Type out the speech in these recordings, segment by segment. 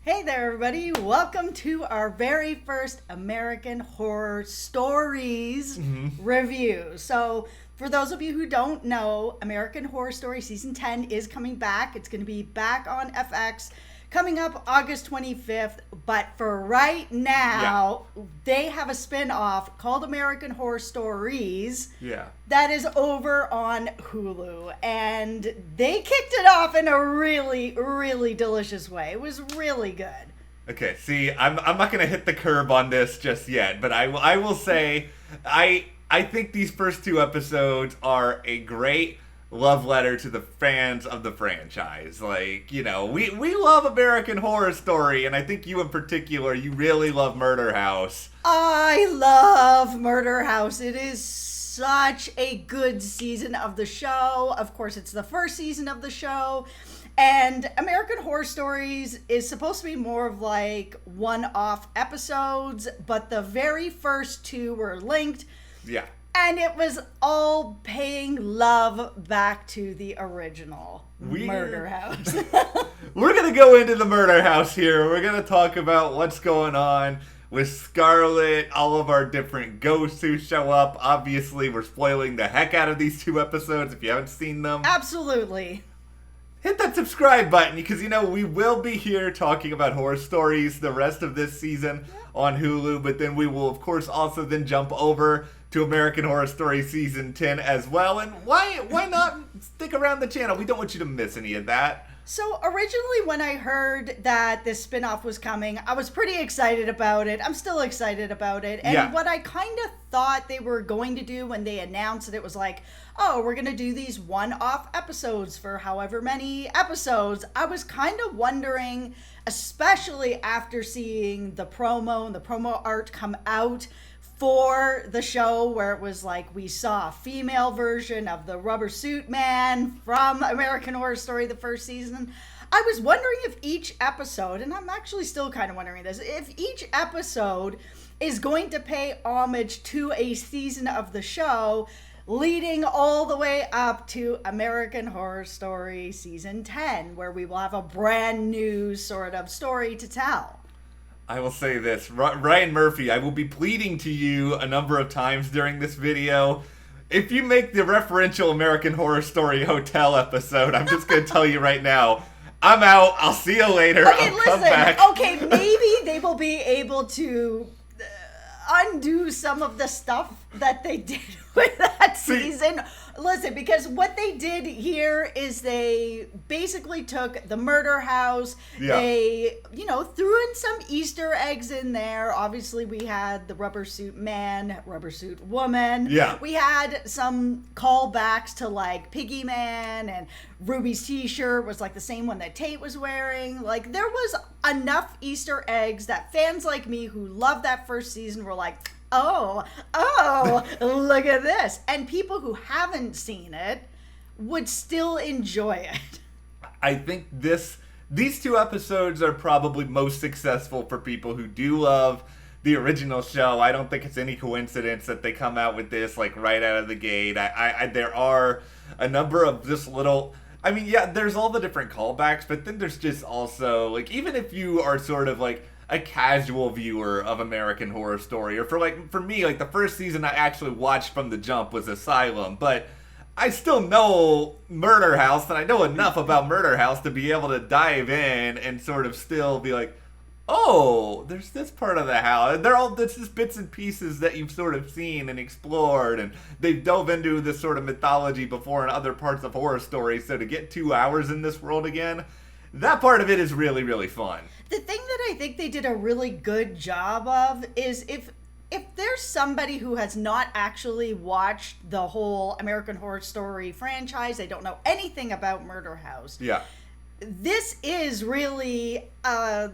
Hey there, everybody. Welcome to our very first American Horror Stories review. So, for those of you who don't know, American Horror Story Season 10 is coming back. It's going to be back on FX coming up August 25th. But for right now, they have a spin-off called American Horror Stories. That is over on Hulu, and they kicked it off in a really, really delicious way. It was really good. Okay, see, I'm not gonna hit the curb on this just yet, but I will say I think these first two episodes are a great love letter to the fans of the franchise. Like, you know, we love American Horror Story, and I think you in particular, you really love Murder House. I love Murder House. It is such a good season of the show. Of course, it's the first season of the show. And American Horror Stories is supposed to be more of like one-off episodes, but the very first two were linked. Yeah. And it was all paying love back to the original Murder House. We're going to go into the Murder House here. We're going to talk about what's going on with Scarlett, all of our different ghosts who show up. Obviously, we're spoiling the heck out of these two episodes if you haven't seen them. Absolutely. Hit that subscribe button because, you know, we will be here talking about horror stories the rest of this season on Hulu. But then we will, of course, also then jump over to American Horror Story Season 10 as well. And why not stick around the channel? We don't want you to miss any of that. So originally when I heard that this spinoff was coming, I was pretty excited about it. I'm still excited about it. And what I kind of thought they were going to do when they announced it was like, oh, we're going to do these one-off episodes for however many episodes. I was kind of wondering, especially after seeing the promo and the promo art come out for the show, where it was like we saw a female version of the Rubber Suit Man from American Horror Story the first season. I was wondering if each episode, and I'm actually still kind of wondering this, if each episode is going to pay homage to a season of the show leading all the way up to American Horror Story Season 10, where we will have a brand new sort of story to tell. I will say this, Ryan Murphy, I will be pleading to you a number of times during this video. If you make the referential American Horror Story Hotel episode, I'm just going to tell you right now, I'm out. I'll see you later. Okay, I'll come back. Okay, maybe they will be able to undo some of the stuff that they did with that season. Listen, because what they did here is they basically took the Murder House. They, threw in some Easter eggs in there. Obviously, we had the Rubber Suit Man, Rubber Suit Woman. We had some callbacks to like Piggy Man, and Ruby's t-shirt was like the same one that Tate was wearing. Like, there was enough Easter eggs that fans like me who loved that first season were like, oh, look at this. And people who haven't seen it would still enjoy it. I think these two episodes are probably most successful for people who do love the original show. I don't think it's any coincidence that they come out with this like right out of the gate. There are a number of just little... I mean, yeah, there's all the different callbacks, but then there's just also, like, even if you are sort of like a casual viewer of American Horror Story, or for me, like the first season I actually watched from the jump was Asylum, but I still know Murder House, and I know enough about Murder House to be able to dive in and sort of still be like, oh, there's this part of the house. It's just bits and pieces that you've sort of seen and explored, and they've dove into this sort of mythology before in other parts of Horror Story, so to get 2 hours in this world again, that part of it is really, really fun. The thing that I think they did a really good job of is if there's somebody who has not actually watched the whole American Horror Story franchise, they don't know anything about Murder House. This is really a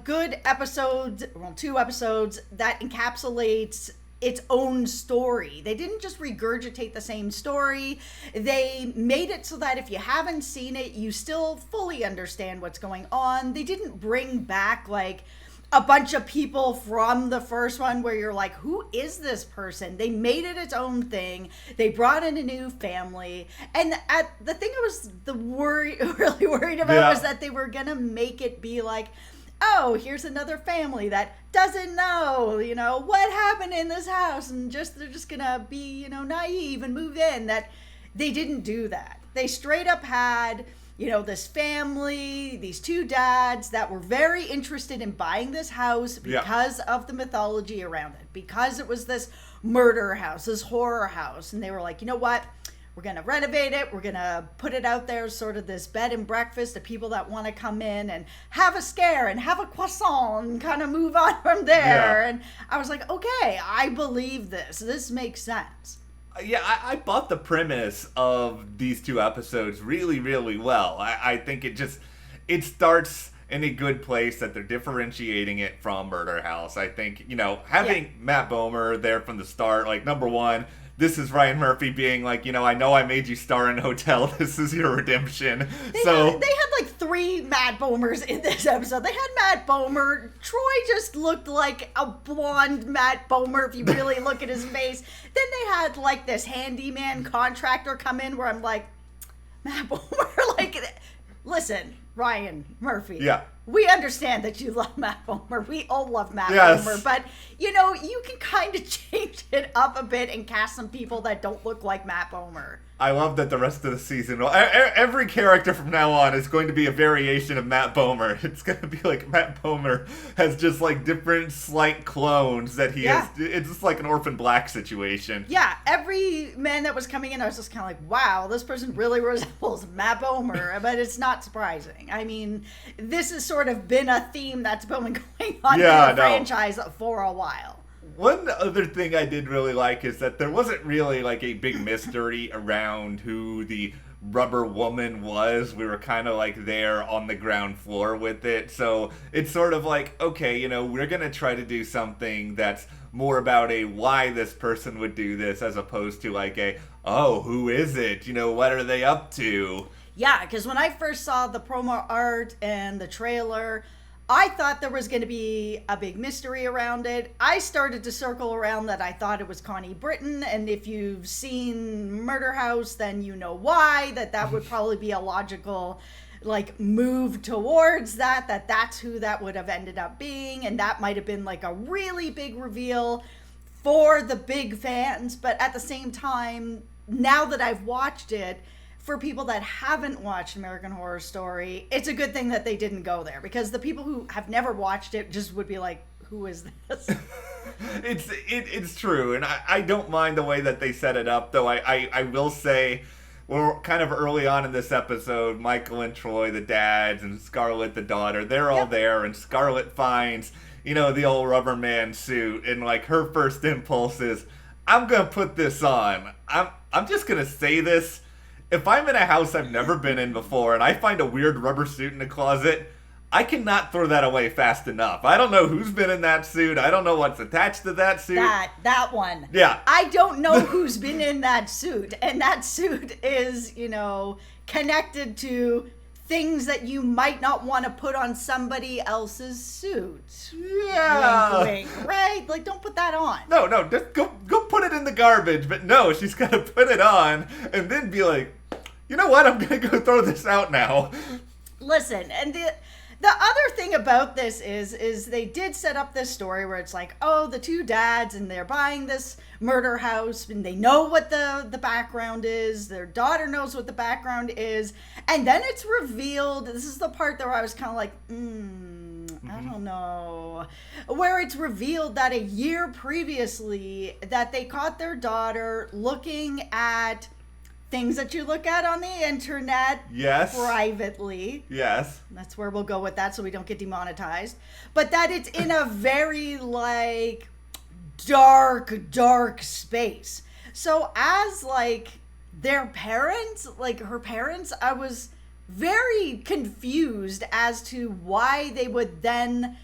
good episode, well, 2 episodes that encapsulates its own story. They didn't just regurgitate the same story. They made it so that if you haven't seen it, you still fully understand what's going on. They didn't bring back like a bunch of people from the first one where you're like, who is this person? They made it its own thing. They brought in a new family. And the thing I was really worried about was that they were gonna make it be like oh, here's another family that doesn't know, what happened in this house, and they're just gonna be, naive and move in. That they didn't do that. They straight up had, this family, these two dads that were very interested in buying this house because of the mythology around it, because it was this murder house, this horror house. And they were like, you know what? We're going to renovate it. We're going to put it out there, sort of this bed and breakfast of people that want to come in and have a scare and have a croissant and kind of move on from there. Yeah. And I was like, okay, I believe this. This makes sense. Yeah, I bought the premise of these two episodes really, really well. I think it starts in a good place, that they're differentiating it from Murder House. I think, having Matt Bomer there from the start, like, number one, this is Ryan Murphy being like, I know I made you star in Hotel. This is your redemption. They had like 3 Matt Bomers in this episode. They had Matt Bomer. Troy just looked like a blonde Matt Bomer if you really look at his face. Then they had like this handyman contractor come in where I'm like, Matt Bomer, like, listen, Ryan Murphy. Yeah. We understand that you love Matt Bomer. We all love Matt Bomer. But, you can kind of change it up a bit and cast some people that don't look like Matt Bomer. I love that the rest of the season, every character from now on is going to be a variation of Matt Bomer. It's going to be like Matt Bomer has just like different slight clones that he has. It's just like an Orphan Black situation. Yeah, every man that was coming in, I was just kind of like, wow, this person really resembles Matt Bomer. But it's not surprising. I mean, this has sort of been a theme that's been going on in the franchise for a while. One other thing I did really like is that there wasn't really like a big mystery around who the rubber woman was. We were kind of like there on the ground floor with it. So it's sort of like, okay, we're going to try to do something that's more about a why this person would do this, as opposed to like who is it? What are they up to? Yeah, because when I first saw the promo art and the trailer, I thought there was going to be a big mystery around it. I started to circle around that I thought it was Connie Britton, and if you've seen Murder House, then you know why, that would probably be a logical move towards that's who that would have ended up being, and that might have been like a really big reveal for the big fans. But at the same time, now that I've watched it, for people that haven't watched American Horror Story, it's a good thing that they didn't go there, because the people who have never watched it just would be like, who is this? It's true, and I don't mind the way that they set it up, though I will say, we're kind of early on in this episode, Michael and Troy, the dads, and Scarlett, the daughter, they're all there, and Scarlett finds, the old rubber man suit, and like her first impulse is, I'm gonna put this on. I'm just gonna say this. If I'm in a house I've never been in before and I find a weird rubber suit in the closet, I cannot throw that away fast enough. I don't know who's been in that suit. I don't know what's attached to that suit. That one. Yeah. I don't know who's been in that suit. And that suit is, connected to things that you might not want to put on somebody else's suit. Yeah. Wink, wink, right? Like, don't put that on. No, just go put it in the garbage. But no, she's got to put it on and then be like, you know what? I'm going to go throw this out now. Listen, and the other thing about this is they did set up this story where it's like, oh, the two dads, and they're buying this murder house, and they know what the background is. Their daughter knows what the background is. And then it's revealed, this is the part where I was kind of like, I don't know. Where it's revealed that a year previously that they caught their daughter looking at things that you look at on the internet. Yes. Privately. Yes. That's where we'll go with that so we don't get demonetized. But that it's in a very, dark space. So as, their parents, her parents, I was very confused as to why they would then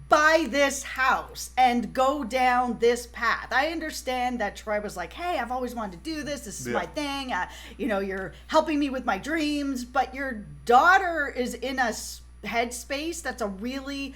buy this house and go down this path. I understand that Troy was like, hey, I've always wanted to do this. This is my thing. You're helping me with my dreams. But your daughter is in a headspace that's a really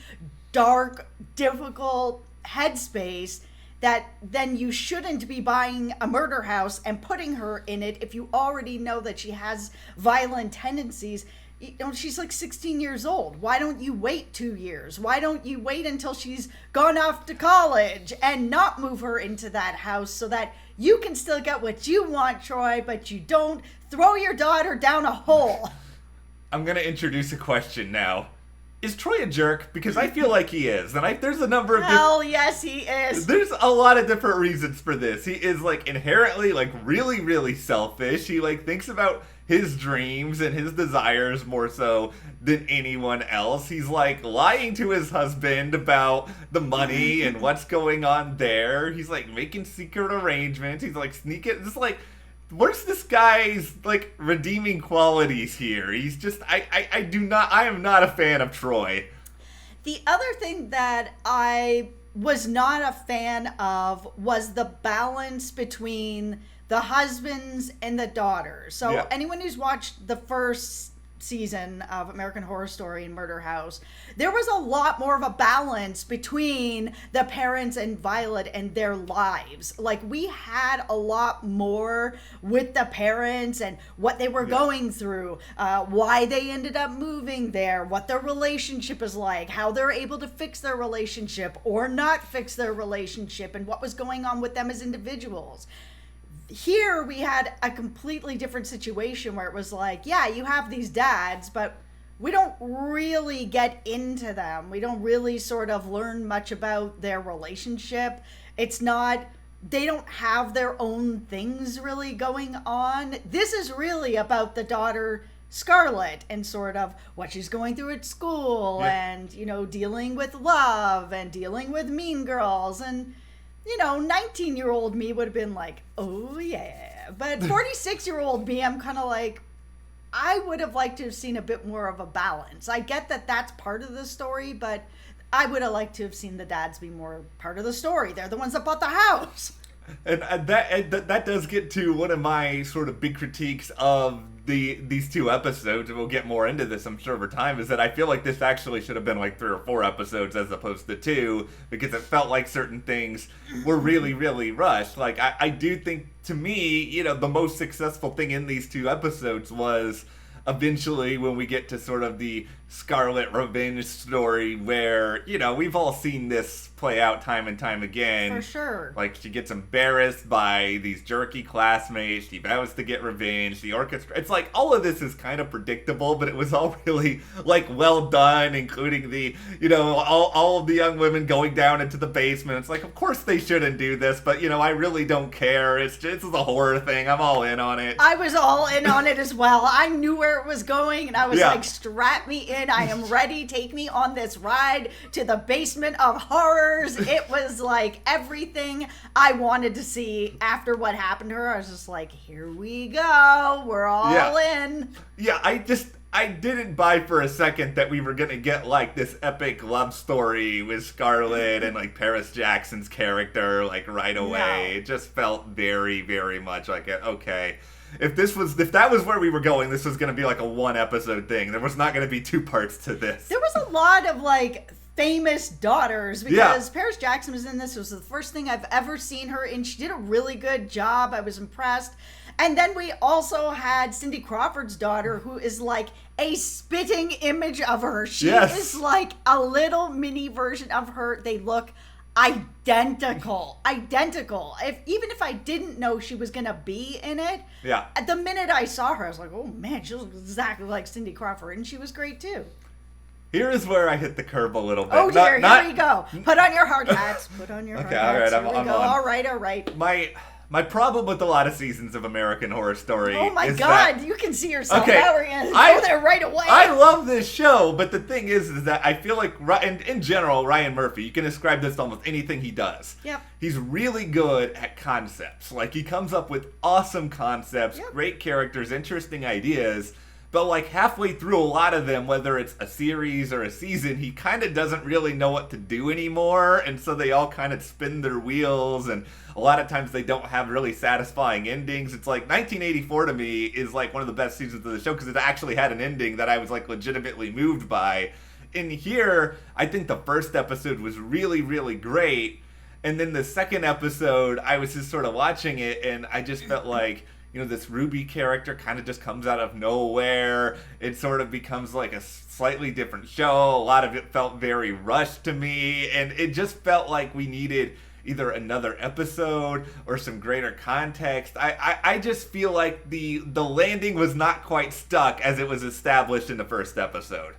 dark, difficult headspace that then you shouldn't be buying a murder house and putting her in it if you already know that she has violent tendencies. you know, she's like 16 years old. Why don't you wait 2 years? Why don't you wait until she's gone off to college and not move her into that house so that you can still get what you want, Troy, but you don't throw your daughter down a hole? I'm going to introduce a question now. Is Troy a jerk? Because I feel like he is. And there's a number of... Hell yes, he is. There's a lot of different reasons for this. He is, like, inherently, like, really, really selfish. He, like, thinks about his dreams and his desires more so than anyone else. He's, like, lying to his husband about the money and what's going on there. He's, like, making secret arrangements. He's, like, sneaking... Just, like... Where's this guy's, like, redeeming qualities here? He's just, I am not a fan of Troy. The other thing that I was not a fan of was the balance between the husbands and the daughters. So anyone who's watched the first season of American Horror Story and Murder House, there was a lot more of a balance between the parents and Violet and their lives. Like, we had a lot more with the parents and what they were going through, why they ended up moving there, what their relationship is like, how they're able to fix their relationship or not fix their relationship, and what was going on with them as individuals. Here we had a completely different situation where it was like, yeah, you have these dads, but we don't really get into them. We don't really sort of learn much about their relationship. It's not, they don't have their own things really going on. This is really about the daughter Scarlett and sort of what she's going through at school and, you know, dealing with love and dealing with mean girls. And, you know, 19-year-old me would have been like, oh yeah. But 46-year-old me, I'm kind of like, I would have liked to have seen a bit more of a balance. I get that that's part of the story, but I would have liked to have seen the dads be more part of the story. They're the ones that bought the house. And that does get to one of my sort of big critiques of these two episodes, and we'll get more into this, I'm sure, over time, is that I feel like this actually should have been like 3 or 4 episodes as opposed to 2, because it felt like certain things were really, really rushed. Like, I do think, to me, you know, the most successful thing in these 2 episodes was eventually when we get to sort of the Scarlett revenge story where, you know, we've all seen this play out time and time again. For sure. Like, she gets embarrassed by these jerky classmates, she vows to get revenge, the orchestra, it's like, all of this is kind of predictable, but it was all really, like, well done, including the, you know, all of the young women going down into the basement. It's like, of course they shouldn't do this, but, you know, I really don't care. It's just a horror thing. I'm all in on it. I was all in on it as well. I knew where it was going, and I was like, strap me in. I am ready. Take me on this ride to the basement of horrors. It was like everything I wanted to see after what happened to her. I was just like, here we go. We're all in. Yeah, I didn't buy for a second that we were going to get, like, this epic love story with Scarlett and, like, Paris Jackson's character, like, right away. No. It just felt very, very much like, okay, if that was where we were going, this was going to be, like, a 1-episode thing. There was not going to be 2 parts to this. There was a lot of, like, famous daughters, because Paris Jackson was in this. It was the first thing I've ever seen her in. She did a really good job. I was impressed. And then we also had Cindy Crawford's daughter, who is like a spitting image of her. She is like a little mini version of her. They look identical. Even if I didn't know she was gonna be in it, the minute I saw her, I was like, oh man, she looks exactly like Cindy Crawford, and she was great too. Here is where I hit the curb a little bit. Oh dear, here we go. Put on your hard hats. Put on your hard hats. All right, I'm on. All right. My problem with a lot of seasons of American Horror Story oh my God, you can see yourself now. We're going to go there right away. I love this show, but the thing is that I feel like, in general, Ryan Murphy, you can describe this to almost anything he does. Yep. He's really good at concepts. Like, he comes up with awesome concepts, great characters, interesting ideas, but like halfway through a lot of them, whether it's a series or a season, he kind of doesn't really know what to do anymore, and so they all kind of spin their wheels, and a lot of times they don't have really satisfying endings. It's like 1984 to me is like one of the best seasons of the show because it actually had an ending that I was like legitimately moved by. In here, I think the first episode was really, really great, and then the second episode, I was just sort of watching it, and I just felt like, this Ruby character kind of just comes out of nowhere. It sort of becomes like a slightly different show. A lot of it felt very rushed to me, and it just felt like we needed either another episode or some greater context. I just feel like the landing was not quite stuck as it was established in the first episode.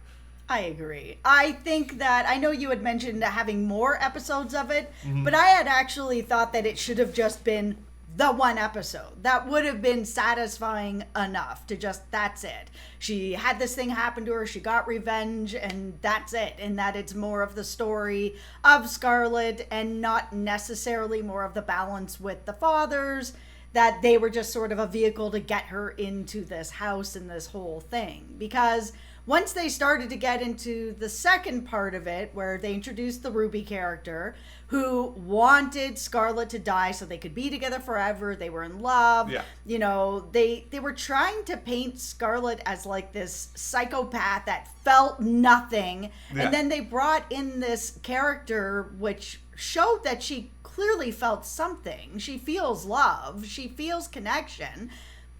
I agree. I think that, I know you had mentioned having more episodes of it, but I had actually thought that it should have just been the one episode. That would have been satisfying enough to just, that's it. She had this thing happen to her, she got revenge, and that's it. And that it's more of the story of Scarlett and not necessarily more of the balance with the fathers, that they were just sort of a vehicle to get her into this house and this whole thing. Because once they started to get into the second part of it, where they introduced the Ruby character, who wanted Scarlett to die so they could be together forever, they were in love. Yeah. They were trying to paint Scarlett as like this psychopath that felt nothing. Yeah. And then they brought in this character which showed that she clearly felt something. She feels love. She feels connection.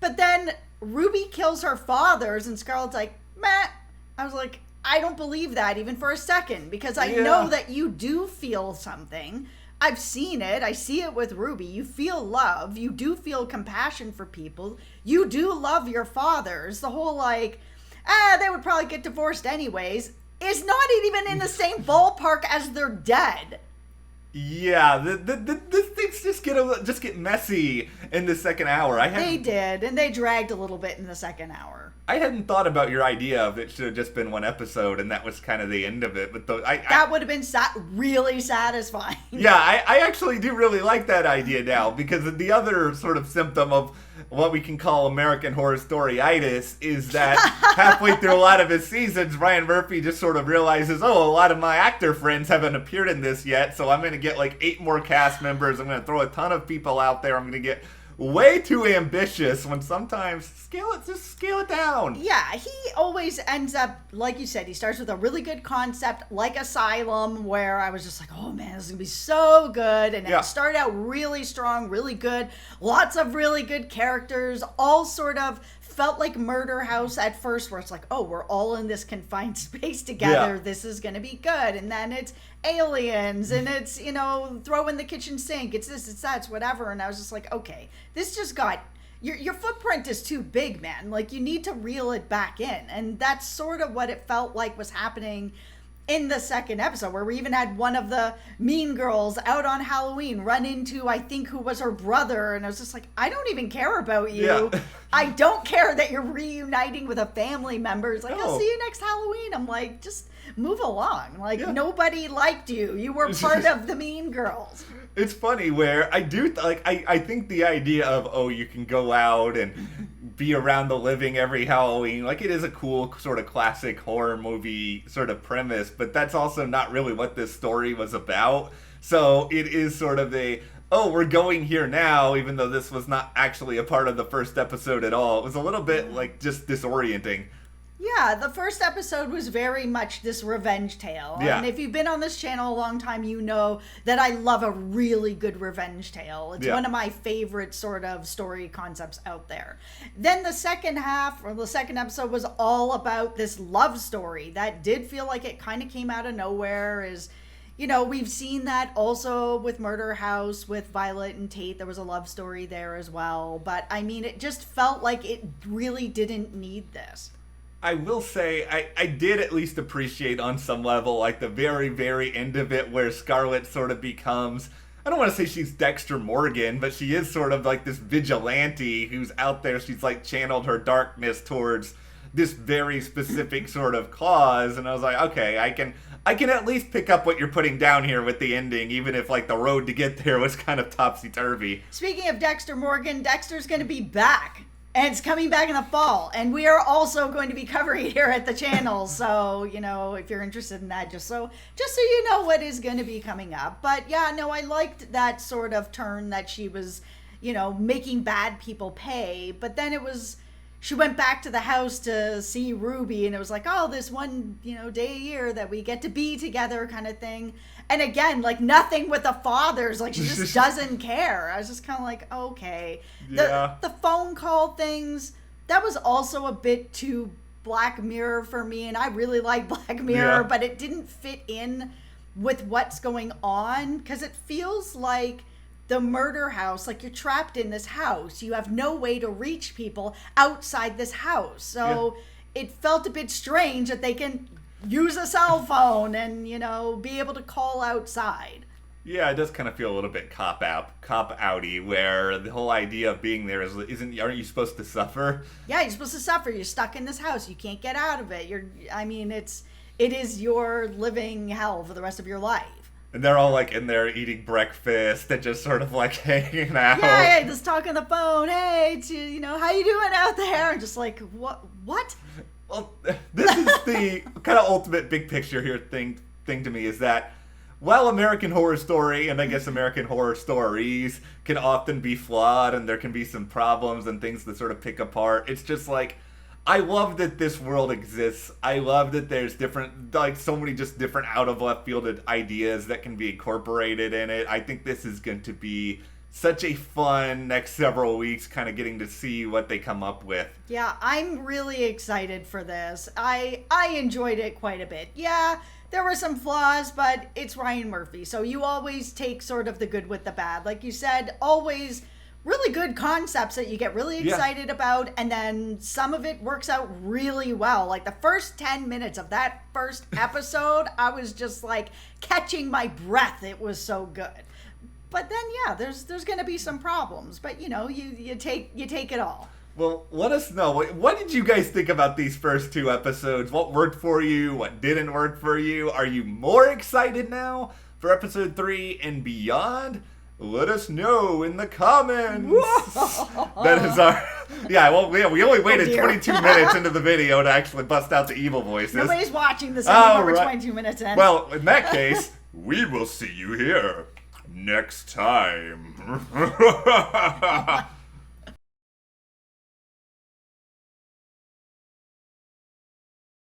But then Ruby kills her fathers and Scarlett's like, meh. I was like, I don't believe that even for a second, because I know that you do feel something. I've seen it. I see it with Ruby. You feel love. You do feel compassion for people. You do love your fathers. The whole like, they would probably get divorced anyways, is not even in the same ballpark as they're dead. Yeah, the things just get messy in the second hour. They did, and they dragged a little bit in the second hour. I hadn't thought about your idea of it should have just been one episode, and that was kind of the end of it. But that would have been really satisfying. Yeah, I actually do really like that idea now, because the other sort of symptom of what we can call American Horror Story-itis is that halfway through a lot of his seasons, Ryan Murphy just sort of realizes, a lot of my actor friends haven't appeared in this yet, so I'm going to get like 8 more cast members. I'm going to throw a ton of people out there. I'm going to get way too ambitious, when sometimes scale it down. Yeah, he always ends up, like you said, he starts with a really good concept like Asylum, where I was just like, oh man, this is gonna be so good. And it started out really strong, really good, lots of really good characters, all sort of felt like Murder House at first, where it's like, oh, we're all in this confined space together, this is gonna be good. And then it's aliens, and it's, throw in the kitchen sink, it's this, it's that, it's whatever. And I was just like, okay, this just got, your footprint is too big, man. Like, you need to reel it back in. And that's sort of what it felt like was happening in the second episode, where we even had one of the mean girls out on Halloween run into, I think, who was her brother. And I was just like, I don't even care about you. Yeah. I don't care that you're reuniting with a family member. It's like, I'll see you next Halloween. I'm like, just move along. Like, nobody liked you. You were part of the mean girls. It's funny where I do, I think the idea of, you can go out and be around the living every Halloween, like, it is a cool sort of classic horror movie sort of premise, but that's also not really what this story was about. So it is sort of we're going here now, even though this was not actually a part of the first episode at all. It was a little bit, like, just disorienting. Yeah, the first episode was very much this revenge tale. Yeah. And if you've been on this channel a long time, you know that I love a really good revenge tale. It's one of my favorite sort of story concepts out there. Then the second half, or the second episode, was all about this love story that did feel like it kind of came out of nowhere. We've seen that also with Murder House, with Violet and Tate. There was a love story there as well. But, I mean, it just felt like it really didn't need this. I will say, I did at least appreciate on some level, like, the very, very end of it, where Scarlett sort of becomes, I don't want to say she's Dexter Morgan, but she is sort of like this vigilante who's out there. She's like channeled her darkness towards this very specific sort of cause. And I was like, okay, I can at least pick up what you're putting down here with the ending, even if, like, the road to get there was kind of topsy-turvy. Speaking of Dexter Morgan, Dexter's going to be back. And it's coming back in the fall. And we are also going to be covering it here at the channel. So, if you're interested in that, just so you know what is going to be coming up. But yeah, no, I liked that sort of turn that she was, making bad people pay. But then it was, she went back to the house to see Ruby, and it was like, oh, this one, day a year that we get to be together kind of thing. And again, like, nothing with the fathers. Like, she just doesn't care. I was just kind of like, okay. Yeah. The phone call things, that was also a bit too Black Mirror for me, and I really like Black Mirror, but it didn't fit in with what's going on, because it feels like the murder house, like you're trapped in this house. You have no way to reach people outside this house. So it felt a bit strange that they can use a cell phone and, be able to call outside. Yeah, it does kind of feel a little bit cop-outy, where the whole idea of being there aren't you supposed to suffer? Yeah, you're supposed to suffer. You're stuck in this house. You can't get out of it. It is your living hell for the rest of your life. And they're all like in there eating breakfast and just sort of like hanging out. Yeah, just talking on the phone. Hey, how you doing out there? And just like, what? Well, this is the kind of ultimate big picture here thing to me, is that while American Horror Story, and I guess American Horror Stories, can often be flawed and there can be some problems and things that sort of pick apart, it's just like, I love that this world exists. I love that there's so many just different out of left field ideas that can be incorporated in it. I think this is going to be such a fun next several weeks, kind of getting to see what they come up with. Yeah, I'm really excited for this. I enjoyed it quite a bit. Yeah, there were some flaws, but it's Ryan Murphy. So you always take sort of the good with the bad. Like you said, always really good concepts that you get really excited about, and then some of it works out really well. Like the first 10 minutes of that first episode, I was just like catching my breath. It was so good. But then there's going to be some problems, but you take it all. Well, let us know. What did you guys think about these first 2 episodes? What worked for you? What didn't work for you? Are you more excited now for episode 3 and beyond? Let us know in the comments. That is our... we only waited 22 minutes into the video to actually bust out the evil voices. Nobody's watching this anymore. We're 22 minutes in. Well, in that case, we will see you here next time.